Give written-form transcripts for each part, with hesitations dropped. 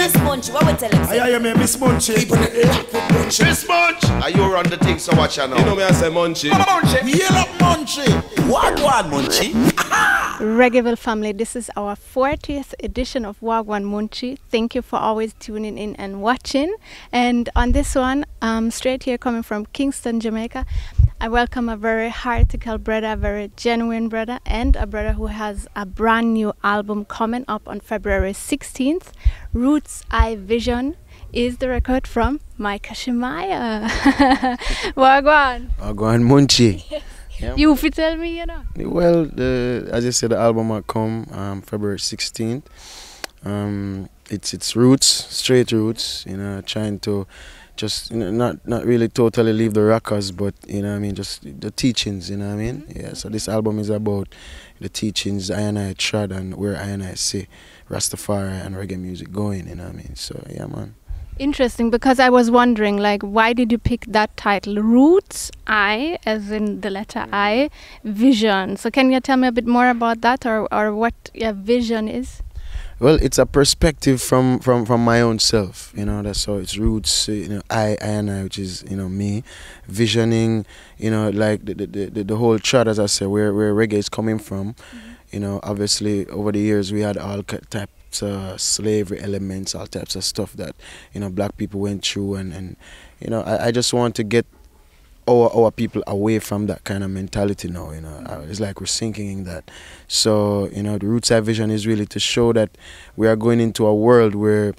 Miss Munchy, what we tell him? I hear me, Miss Munchy. Keeping it locked with Munchy. Miss Munch, are you run the thing, so watch you now. You know me, I say Munchy. Yell up Munchy. Wha Gwaan Munchy. Reggaeville family, this is our 40th edition of Wha Gwaan Munchy. Thank you for always tuning in and watching. And on this one, straight here coming from Kingston, Jamaica, I welcome a very heartical brother, a very genuine brother, and a brother who has a brand new album coming up on February 16th. Roots I Vision is the record from Micah Shemaiah. Wha Gwaan. Wha Gwaan Munchy. Yeah. You fit tell me, you know. Well, as I said, the album will come February 16th. It's roots, straight roots. You know, trying to just not really totally leave the rockers, but you know what I mean, just the teachings. You know what I mean? Yeah. So this album is about the teachings I trod and where I see Rastafari and reggae music going. You know what I mean? So yeah, man. Interesting, because I was wondering, like, why did you pick that title, Roots I, as in the letter I, Vision? So can you tell me a bit more about that, or what your vision is? Well, it's a perspective from my own self, you know. That's how it's roots, you know, I and I, which is, you know, me, visioning, you know, like the whole chart, as I said, where reggae is coming from. You know, obviously over the years we had all types slavery elements, all types of stuff that, you know, black people went through, and you know, I just want to get our people away from that kind of mentality now. You know, it's like we're sinking in that. So you know, the Roots I Vision is really to show that we are going into a world where,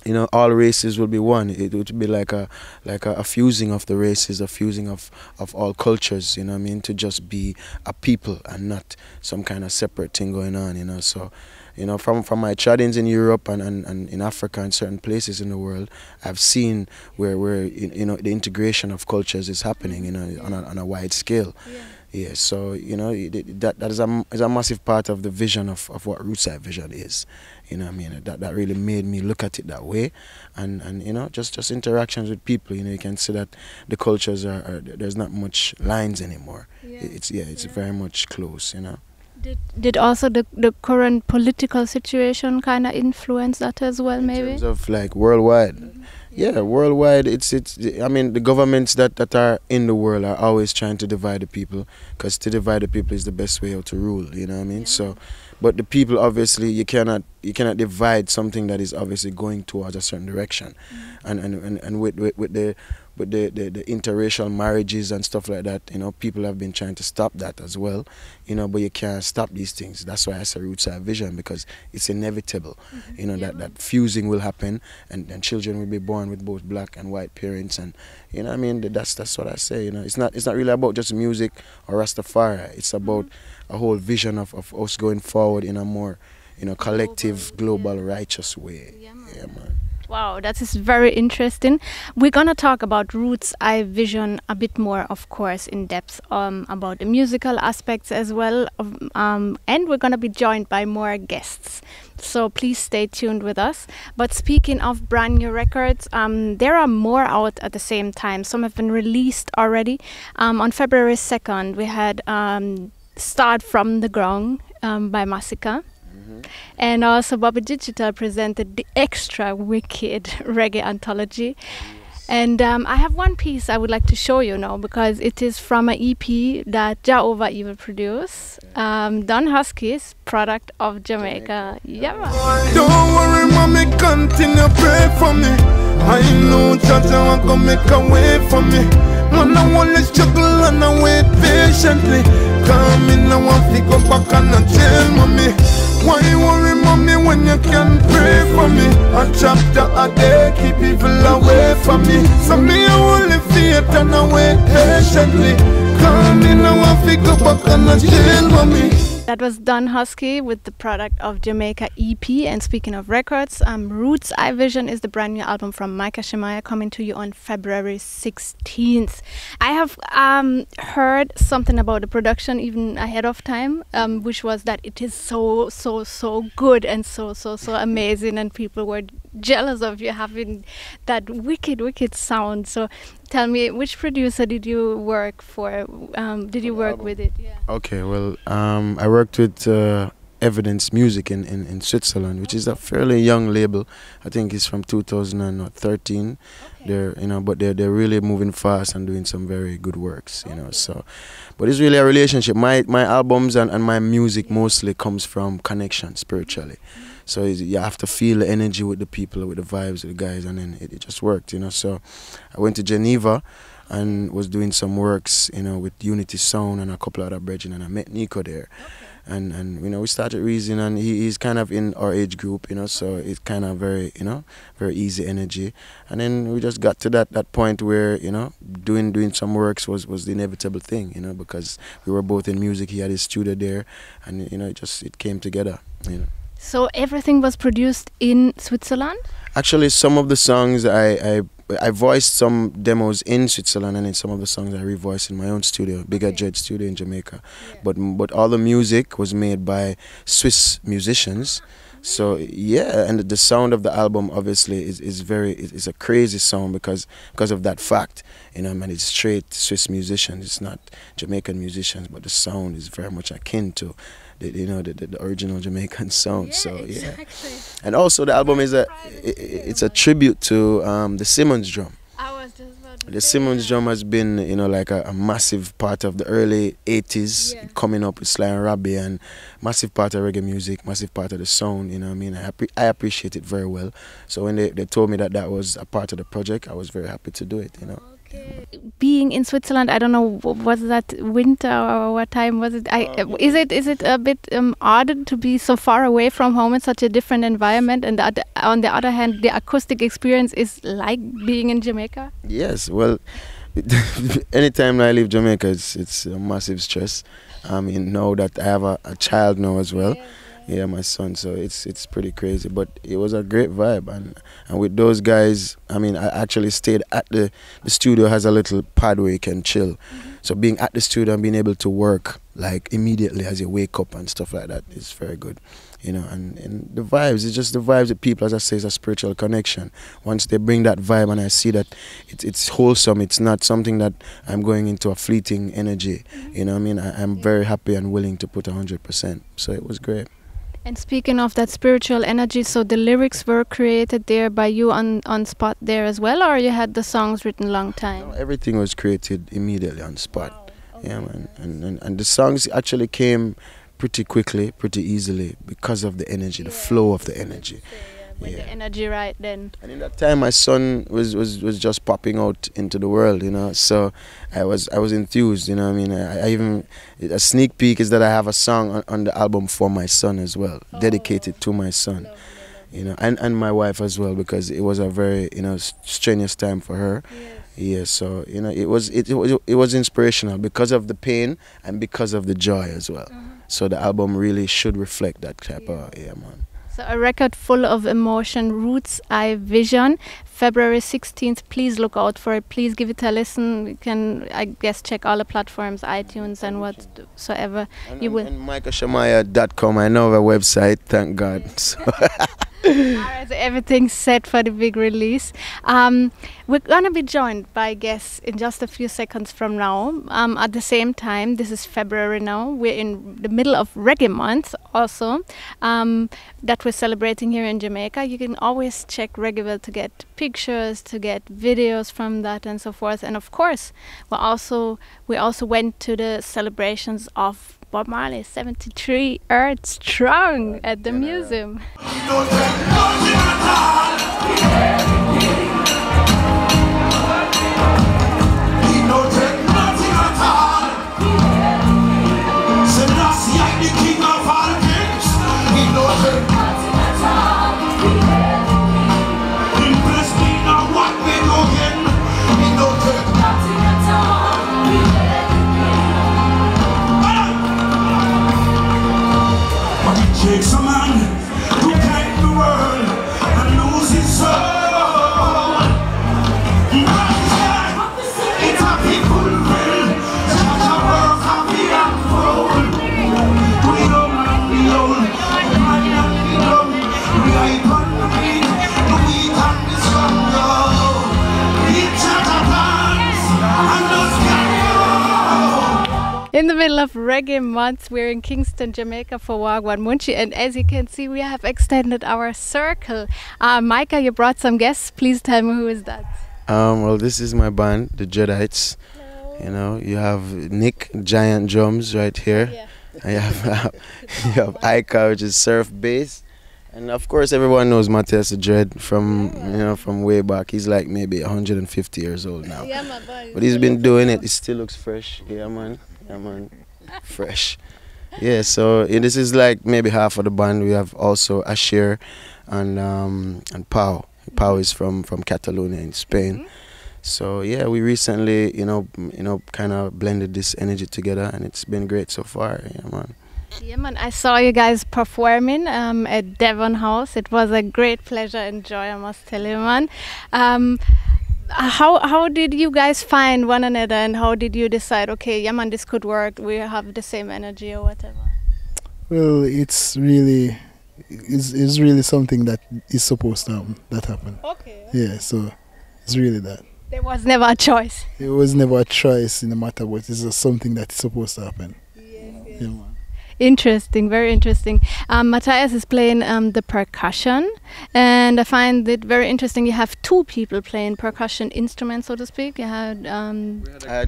you know, all races will be one. It would be like a fusing of the races, a fusing of all cultures, you know what I mean, to just be a people and not some kind of separate thing going on, you know. So, you know, from my travels in Europe and in Africa and certain places in the world, I've seen where you know, the integration of cultures is happening, you know, on a wide scale. Yeah, so you know, that is a massive part of the vision of what Roots I Vision is. You know what I mean? That really made me look at it that way, and you know, just interactions with people. You know, you can see that the cultures there's not much lines anymore. It's very much close. You know. Did also the current political situation kind of influence that as well, maybe? In terms of like worldwide. Yeah, worldwide, it's. I mean, the governments that are in the world are always trying to divide the people, because to divide the people is the best way how to rule. You know what I mean? Yeah. So, but the people, obviously, you cannot divide something that is obviously going towards a certain direction, and with the interracial marriages and stuff like that, you know, people have been trying to stop that as well, you know, but you can't stop these things. That's why I say Roots I Vision, because it's inevitable, you know, that fusing will happen, and children will be born with both black and white parents, and you know what I mean, that's what I say, you know. It's not really about just music or Rastafari. It's about a whole vision of us going forward in a more, you know, collective, global, righteous way. Yeah, man. Wow, that is very interesting. We're going to talk about Roots I Vision a bit more, of course, in depth, about the musical aspects as well. And we're going to be joined by more guests. So please stay tuned with us. But speaking of brand new records, there are more out at the same time. Some have been released already. On February 2nd, we had Start From The Ground by Masicka. And also Bobby Digital presented the extra wicked reggae anthology. And I have one piece I would like to show you now, because it is from an EP that Jehovah Evil produced. Don Husky's product of Jamaica. Yeah, man. Don't worry, mommy, continue pray for me. I know Jaja want to make a way for me. When I want to struggle and I wait patiently. Come in, I want to go back and I tell mommy. Why you worry, mommy, when you can pray for me? A chapter a day, keep people away from me. So me, I only faith and I wait patiently. Come in, I want to go back and I tell mommy. That was Don Husky with the product of Jamaica EP. And speaking of records, Roots I Vision is the brand new album from Micah Shemaiah, coming to you on February 16th. I have heard something about the production even ahead of time, which was that it is so good and so amazing, and people were jealous of you having that wicked sound. So tell me, which producer did you work for? Did you work with it? Yeah. Okay, well, I worked with evidence music in Switzerland, which is a fairly young label. I think it's from 2013. They're but they're really moving fast and doing some very good works. So, but it's really a relationship. My albums and my music mostly comes from connection spiritually. So you have to feel the energy with the people, with the vibes, with the guys, and then it just worked. So I went to Geneva and was doing some works, with Unity Sound and a couple other brethren, and I met Nico there. And we started reasoning, and he's kind of in our age group, so it's kind of very, very easy energy. And then we just got to that point where, doing some works was the inevitable thing, because we were both in music. He had his studio there, and it came together, So everything was produced in Switzerland? Actually, some of the songs I voiced some demos in Switzerland, and then some of the songs I revoiced in my own studio, Bigger Jet Studio in Jamaica. But all the music was made by Swiss musicians. So yeah, and the sound of the album obviously is a crazy sound because of that fact. It's straight Swiss musicians. It's not Jamaican musicians, but the sound is very much akin to the original Jamaican sound. Yeah, so yeah, exactly. And also the album is a tribute to the Simmons drum. The Simmons drum has been like a massive part of the early 80s, coming up with Sly and Robbie, and massive part of reggae music, massive part of the sound. I appreciate it very well. So when they told me that was a part of the project, I was very happy to do it. Being in Switzerland, I don't know, was that winter or what time was it? Is it a bit odd to be so far away from home in such a different environment? And on the other hand, the acoustic experience is like being in Jamaica? Yes, well, anytime I leave Jamaica, it's a massive stress. Now that I have a child now as well. Yeah, my son, so it's pretty crazy, but it was a great vibe, and with those guys, I actually stayed at the studio. Has a little pad where you can chill. So being at the studio and being able to work like immediately as you wake up and stuff like that is very good, and the vibes, it's just the vibes of people, as I say, is a spiritual connection. Once they bring that vibe and I see that it's wholesome, it's not something that I'm going into a fleeting energy, I'm very happy and willing to put 100%, so it was great. And speaking of that spiritual energy, so the lyrics were created there by you on spot there as well, or you had the songs written long time? No, everything was created immediately on spot. Wow. Okay. Yeah, man. And the songs actually came pretty quickly, pretty easily, because of the energy, the flow of the energy. When the energy right then. And in that time, my son was just popping out into the world, so I was enthused, I even, a sneak peek is that I have a song on the album for my son as well, dedicated to my son, and my wife as well, because it was a very, strenuous time for her. Yeah, so it was inspirational because of the pain and because of the joy as well. So the album really should reflect that type of, man. So a record full of emotion, Roots I Vision, February 16th. Please look out for it. Please give it a listen. You can, I guess, check all the platforms, iTunes and whatsoever you will. And MicahShemaiah.com. I know the website, thank God. So Alright, so everything's set for the big release. We're going to be joined by guests in just a few seconds from now. At the same time, this is February now. We're in the middle of Reggae Month also, that we're celebrating here in Jamaica. You can always check Reggaeville to get pictures, to get videos from that and so forth. And of course, we also went to the celebrations of Bob Marley, 73 Earth Strong at the museum. Takes a man to take the world. In the middle of reggae month, we're in Kingston, Jamaica for Wha Gwaan Munchy, and as you can see, we have extended our circle. Micah, you brought some guests. Please tell me who is that? Well, this is my band, the Dreadites. You know, you have Nick, giant drums right here. Yeah. And you have Ika, which is surf bass. And of course, everyone knows Matthias the Dread from way back. He's like maybe 150 years old now. Yeah, my boy. But he's been doing it. He still looks fresh. Yeah, man. Yeah, man. Fresh. Yeah, so this is like maybe half of the band. We have also Asher and Pau. Pau is from Catalonia in Spain. So yeah, we recently, kind of blended this energy together, and it's been great so far. Yeah, man. Yeah, man. I saw you guys performing at Devon House. It was a great pleasure and joy, I must tell you, man. How did you guys find one another, and how did you decide, okay, yeah, man, this could work, we have the same energy or whatever? Well, it's really something that is supposed to happen, that happened. Okay. Yeah, so it's really that. There was never a choice. It was never a choice in the matter, but it's just something that is supposed to happen. Yes. Yeah, man. Interesting, very interesting. Matthias is playing the percussion, and I find it very interesting. You have two people playing percussion instruments, so to speak. You had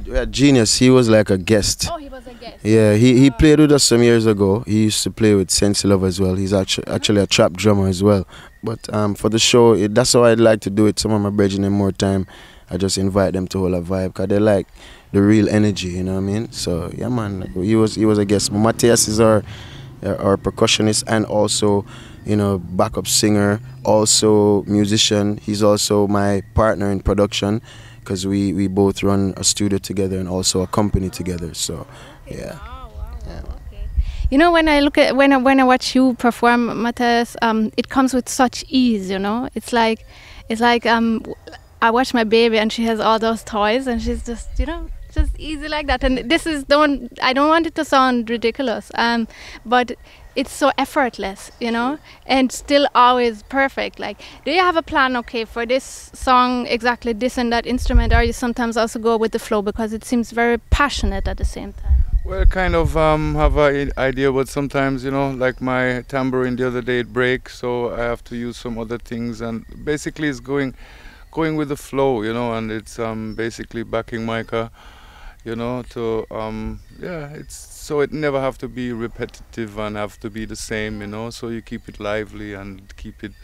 we had Genius. He was like a guest. oh, he was a guest. Yeah, he played with us some years ago. He used to play with Sensi Love as well. He's actually a trap drummer as well. But for the show, that's how I'd like to do it. Some of my brethren in more time, I just invite them to hold a vibe, because they like the real energy, you know what I mean? So yeah, man, he was a guest. But Matthias is our percussionist, and also, backup singer, also musician. He's also my partner in production, because we both run a studio together and also a company together. So yeah. Wow, okay. You know, when I look at when I watch you perform, Matthias, it comes with such ease. It's like I watch my baby, and she has all those toys, and she's just just easy like that. And this is I don't want it to sound ridiculous, but it's so effortless, and still always perfect. Like, do you have a plan, okay, for this song, exactly this and that instrument, or you sometimes also go with the flow, because it seems very passionate at the same time? Well, kind of have an idea, but sometimes, like my tambourine the other day, it breaks, so I have to use some other things, and basically it's going with the flow, and it's basically backing Micah, it's so it never have to be repetitive and have to be the same, so you keep it lively and keep it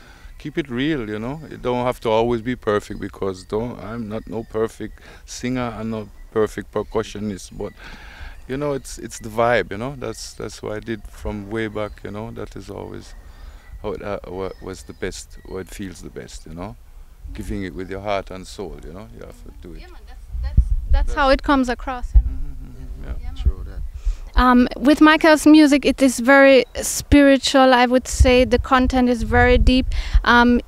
real, It don't have to always be perfect, because I'm not no perfect singer and no perfect percussionist, but it's the vibe, that's what I did from way back, that is always how it was the best, or it feels the best, Giving it with your heart and soul, you have to do it. Yeah, man, that's how it comes across. Yeah, true that. With Michael's music, it is very spiritual, I would say. The content is very deep.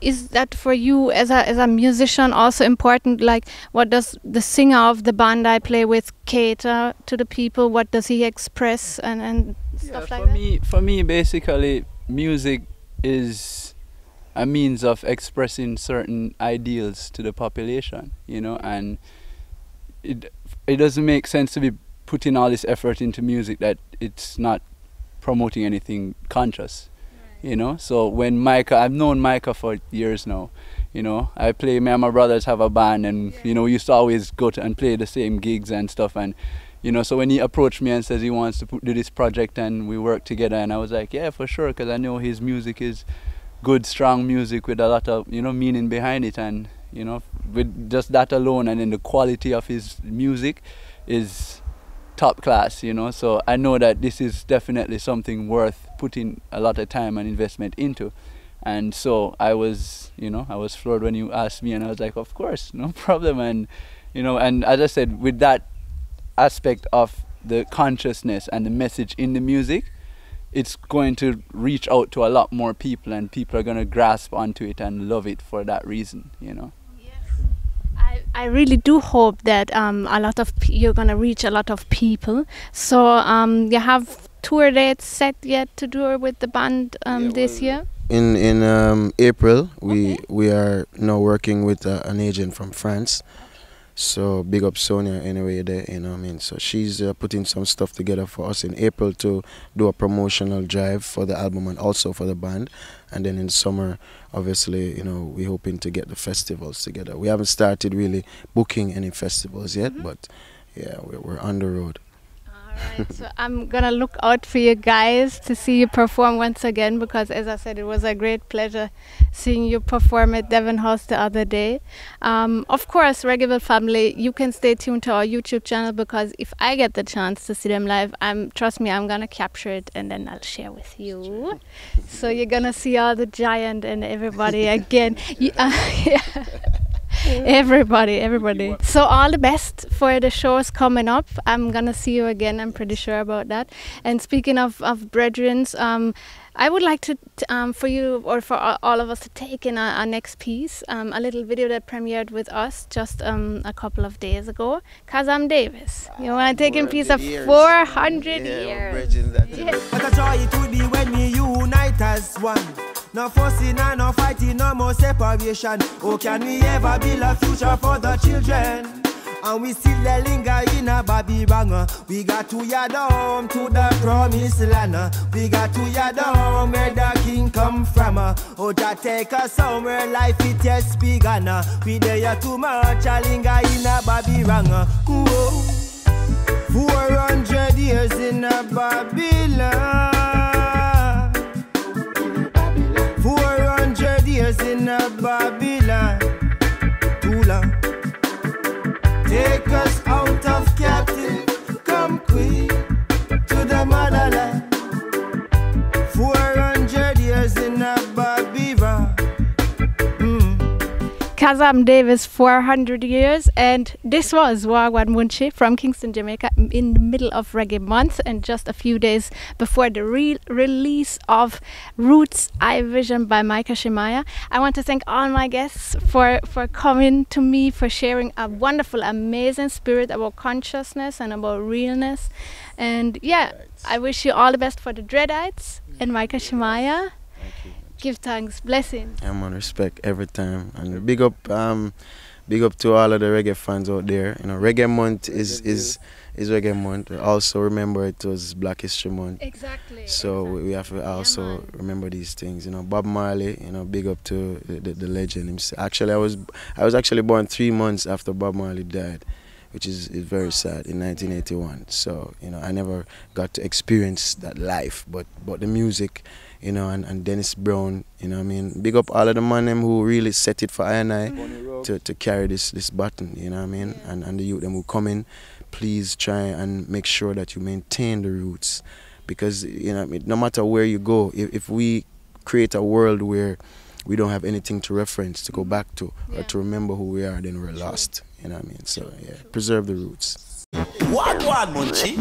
Is that for you as a musician also important? Like, what does the singer of the band I play with cater to the people? What does he express and stuff like that? For me, basically, music is a means of expressing certain ideals to the population, and it doesn't make sense to be putting all this effort into music that it's not promoting anything conscious, right. So when Micah, I've known Micah for years now, I play, me and my brothers have a band, and we used to always go to and play the same gigs and stuff, and so when he approached me and says he wants to do this project and we work together, and I was like, yeah, for sure, because I know his music is good, strong music with a lot of meaning behind it, and with just that alone, and then the quality of his music is top class, so I know that this is definitely something worth putting a lot of time and investment into. And so I was floored when you asked me, and I was like, of course, no problem. And and as I said, with that aspect of the consciousness and the message in the music, it's going to reach out to a lot more people, and people are going to grasp onto it and love it for that reason, Yes. I really do hope that you're going to reach a lot of people. So you have tour dates set yet to do with the band this year? In April, we are now working with an agent from France. So big up Sonia anyway there, you know what I mean. So she's putting some stuff together for us in April to do a promotional drive for the album and also for the band. And then in summer, obviously, you know, we're hoping to get the festivals together. We haven't started really booking any festivals yet, but yeah, we're on the road. Alright, so I'm gonna look out for you guys to see you perform once again, because as I said, it was a great pleasure seeing you perform at Devon House the other day. Of course, Reggaeville family, you can stay tuned to our YouTube channel, because if I get the chance to see them live, trust me, I'm gonna capture it and then I'll share with you. So you're gonna see all the giant and everybody again. Everybody. So all the best for the shows coming up. I'm gonna see you again, I'm pretty sure about that. And speaking of brethrens, I would like to for you, or for all of us, to take in our next piece, a little video that premiered with us just a couple of days ago. Kazam Davis. You want to take in piece of 400 years. What a joy it would be when we unite as one. No fussing and no fighting, no more separation. Oh, can we ever build a future for the children? And we still linger in a Babylon. We got to yard home to the promised land. We got to yard home where the king come from. Oh, that take us somewhere life it just begun. We there too much, a linger in a Babylon. 400 years in a Babylon. 400 years in a Babylon. Too long. Take us out of captive, come quick to the motherland. 400 years in a Babylon. Kazam Davis, 400 years, and this was Wha Gwaan Munchy from Kingston, Jamaica, in the middle of Reggae Month, and just a few days before the release of Roots I Vision by Micah Shemaiah. I want to thank all my guests for coming to me, for sharing a wonderful, amazing spirit about consciousness and about realness. And yeah, I wish you all the best for the Dreadites and Micah Shemaiah. Give thanks, blessings. I'm on respect every time, and big up to all of the reggae fans out there. You know, Reggae Month is Reggae Month. Also remember it was Black History Month. Exactly. So we have to also remember these things. You know, Bob Marley. You know, big up to the legend himself. Actually, I was actually born 3 months after Bob Marley died, which is very sad, in 1981. So you know, I never got to experience that life, but the music. You know, and Dennis Brown, you know what I mean? Big up all of the man them who really set it for I and I to carry this button, you know what I mean? Yeah. And the youth them who come in, please try and make sure that you maintain the roots. Because, you know, no matter where you go, if we create a world where we don't have anything to reference, to go back to, or to remember who we are, then we're lost, you know what I mean? So, yeah, preserve the roots. Wha Gwaan Munchy.